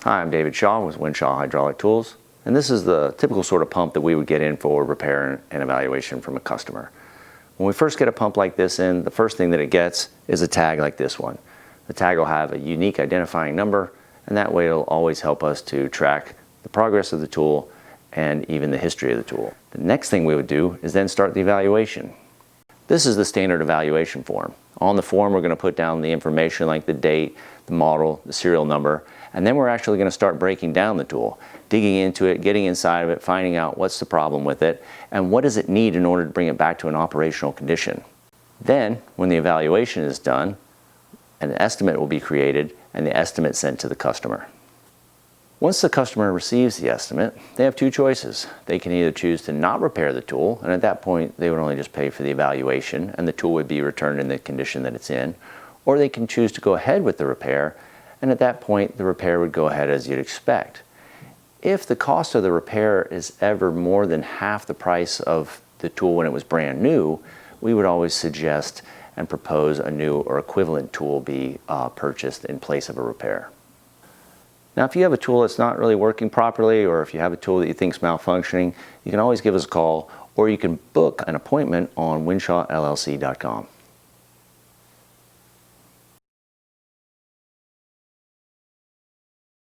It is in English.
Hi, I'm David Shaw with Winshaw Hydraulic Tools, and this is the typical sort of pump that we would get in for repair and evaluation from a customer. When we first get a pump like this in, the first thing that it gets is a tag like this one. The tag will have a unique identifying number, and that way it'll always help us to track the progress of the tool and even the history of the tool. The next thing we would do is then start the evaluation. This is the standard evaluation form. On the form, we're going to put down the information like the date, the model, the serial number, and then we're actually going to start breaking down the tool, digging into it, getting inside of it, finding out what's the problem with it, and what does it need in order to bring it back to an operational condition. Then, when the evaluation is done, an estimate will be created and the estimate sent to the customer. Once the customer receives the estimate, they have two choices. They can either choose to not repair the tool, and at that point they would only just pay for the evaluation and the tool would be returned in the condition that it's in, or they can choose to go ahead with the repair, and at that point the repair would go ahead as you'd expect. If the cost of the repair is ever more than half the price of the tool when it was brand new, we would always suggest and propose a new or equivalent tool be purchased in place of a repair. Now, if you have a tool that's not really working properly, or if you have a tool that you think is malfunctioning, you can always give us a call, or you can book an appointment on winshawllc.com.